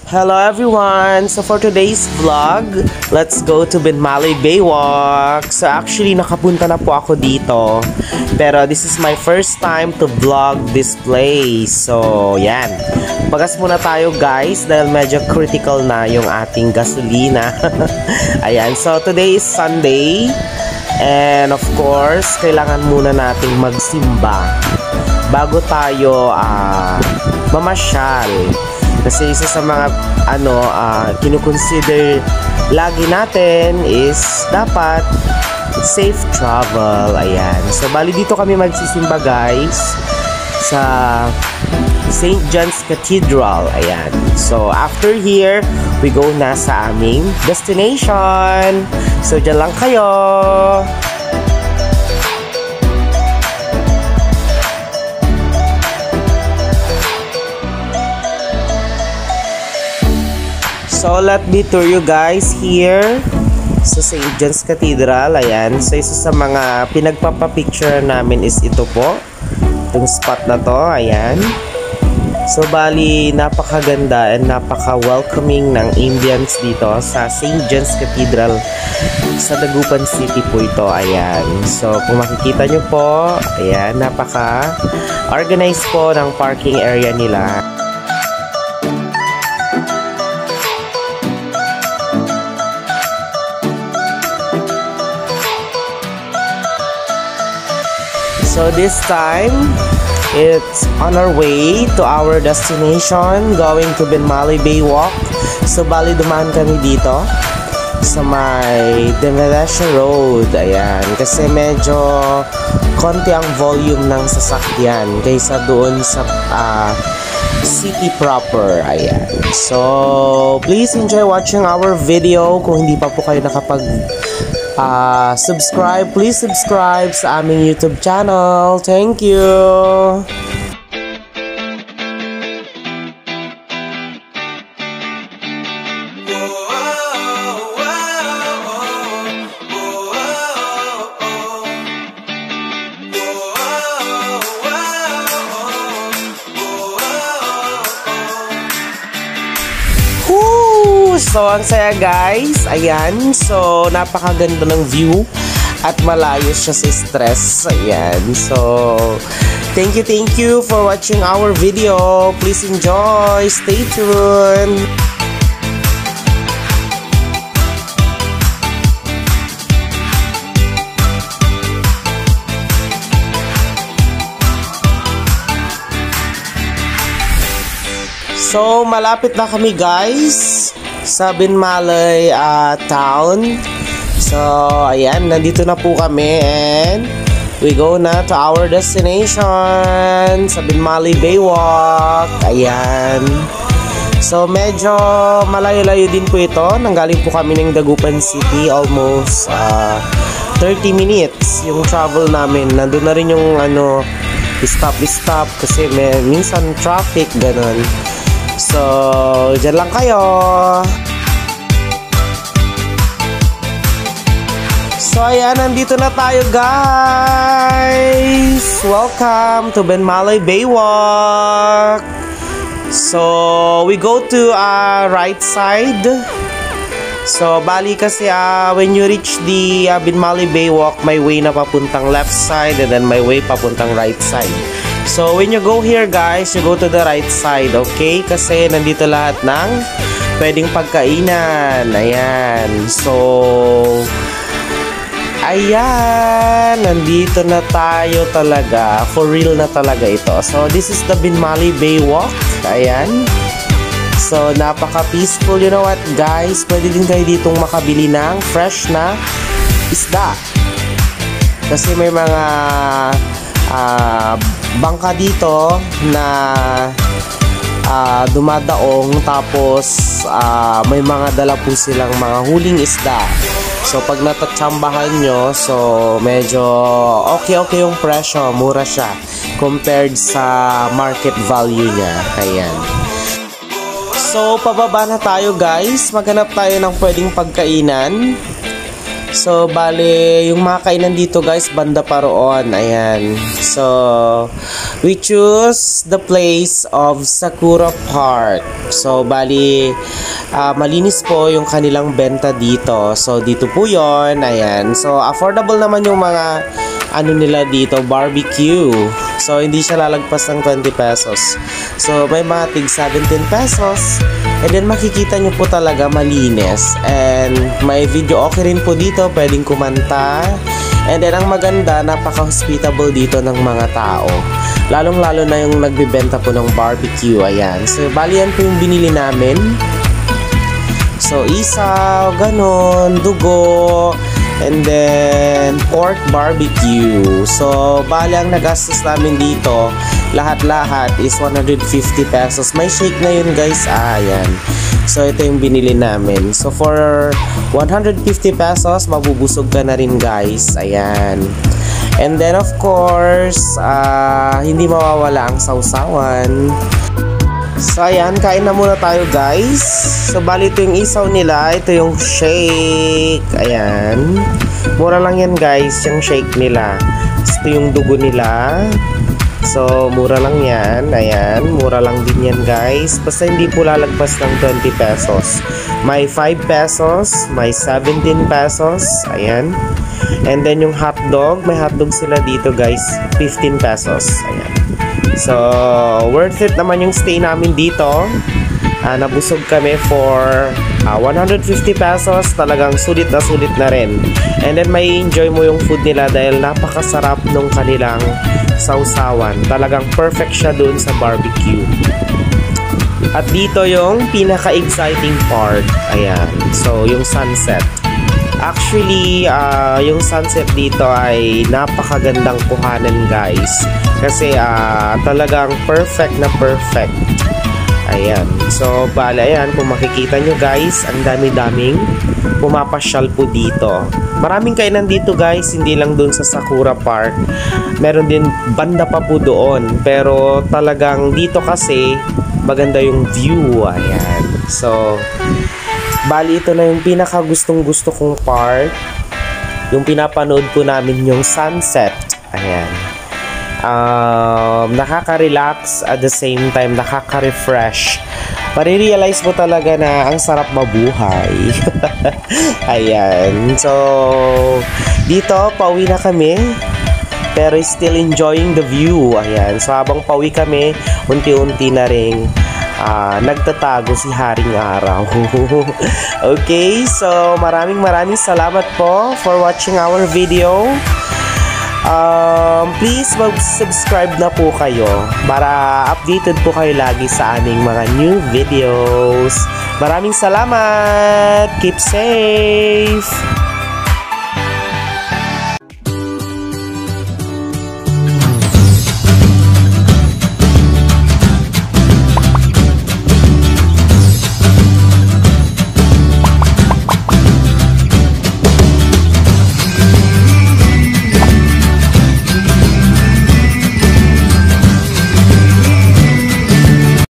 Hello everyone! So for today's vlog, let's go to Binmaley Baywalk. So actually nakapunta na po ako dito. Pero this is my first time to vlog this place. So yan. Pagas muna tayo guys dahil medyo critical na yung ating gasolina. Ayan. So today is Sunday. And of course, kailangan muna nating magsimba bago tayo mamasyal. Kasi isa sa mga kinukonsider lagi natin is dapat safe travel. Ayan. So bali dito kami magsisimba guys sa St. John's Cathedral. Ayan. So after here, we go na sa aming destination. So dyan lang kayo. So let me tour you guys here sa St. John's Cathedral. Ayan. So isa sa mga pinagpapapicture namin is ito po. Itong spot na to. Ayan. So bali napakaganda and napaka-welcoming ng ambience dito sa St. John's Cathedral sa Dagupan City po ito. Ayan. So kung makikita nyo po, ayan, napaka-organized po ng parking area nila. So this time, it's on our way to our destination, going to Binmaley Baywalk. So bali dumaan kami dito sa may Demolition Road. Ayan, kasi medyo konti ang volume ng sasakyan kaysa doon sa city proper. Ayan. So please enjoy watching our video. Kung hindi pa po kayo subscribe, please subscribe sa aming YouTube channel. Thank you. So, ang saya guys. Ayan. So, napakaganda ng view at malayo siya sa stress. Ayan. So, thank you for watching our video. Please enjoy. Stay tuned. So, malapit na kami guys sa Binmaley town. So, ayan, nandito na po kami and we go na to our destination sa Binmaley Baywalk. Ayan. So, medyo malayo-layo din po ito. Nanggaling po kami ng Dagupan City, almost 30 minutes yung travel namin. Nandun na rin yung stop kasi minsan traffic, ganun. So, dyan lang kayo. So, ayan, nandito na tayo guys. Welcome to Binmaley Baywalk. So, we go to right side. So, bali kasi when you reach the Binmaley Baywalk, may way na papuntang left side and then may way papuntang right side. So, when you go here guys, you go to the right side, okay? Kasi nandito lahat ng pwedeng pagkainan. Ayan. So, ayan. Nandito na tayo talaga. For real na talaga ito. So, this is the Binmaley Baywalk. Ayan. So, napaka-peaceful. You know what guys? Pwede din kayo ditong makabili ng fresh na isda. Kasi may mga bangka dito na dumadaong, tapos may mga dala po silang mga huling isda. So pag natatsambahan nyo, so medyo okay yung presyo, mura siya compared sa market value niya. Ayan. So pababa na tayo guys, maghanap tayo ng pwedeng pagkainan. So, bale, yung mga kainan dito guys, banda pa roon. Ayan. So, we choose the place of Sakura Park. So, bali, malinis po yung kanilang benta dito. So, dito po yon. Ayan. So, affordable naman yung mga ano nila dito, barbecue. So, hindi siya lalagpas ng 20 pesos. So, may mga tig 17 pesos. And then, makikita nyo po talaga malinis. And, may video okay rin po dito. Pwedeng kumanta. And then, ang maganda, napaka-hospitable dito ng mga tao. Lalong-lalo na yung nagbibenta po ng barbecue. Ayan. So, bali yan po yung binili namin. So, isaw, ganon, dugo, and then pork barbecue. So, bali ang nagastos namin dito, lahat-lahat is 150 pesos. May shake na yun guys. Ayan. So, ito yung binili namin. So, for 150 pesos, mabubusog ka na rin guys. Ayan. And then, of course, hindi mawawala ang sausawan. So, ayan, kain na muna tayo guys. So, bali ito yung isaw nila. Ito yung shake. Ayan. Mura lang yan guys, yung shake nila. Ito yung dugo nila. So, mura lang yan. Ayan, mura lang din yan guys. Basta hindi po lalagpas ng 20 pesos. May 5 pesos, may 17 pesos. Ayan. And then yung hotdog, may hotdog sila dito guys, 15 pesos. Ayan. So, worth it naman yung stay namin dito. Nabusog kami for 150 pesos. Talagang sulit na rin. And then, may enjoy mo yung food nila dahil napakasarap nung kanilang sausawan. Talagang perfect siya dun sa barbecue. At dito yung pinaka-exciting part. Ayan. So, yung sunset. Actually, yung sunset dito ay napakagandang kuhanan guys. Kasi talagang perfect na perfect. Ayan. So, bala yan. Kung makikita nyo guys, ang dami-daming pumapasyal po dito. Maraming kainan dito guys, hindi lang dun sa Sakura Park. Meron din banda pa po doon. Pero talagang dito kasi maganda yung view. Ayan. So, bali ito na yung pinaka gustong-gusto kong part. Yung pinapanood po namin yung sunset. Ayan. Nakaka-relax at the same time nakaka-refresh. Marirealize mo talaga na ang sarap mabuhay. Ayan. So, dito pauwi na kami. Pero still enjoying the view. Ayan. So, habang pauwi kami, unti-unti na rin nagtatago si Haring Araw. Okay, so maraming salamat po for watching our video. Please mag-subscribe na po kayo para updated po kayo lagi sa aming mga new videos. Maraming salamat. Keep safe.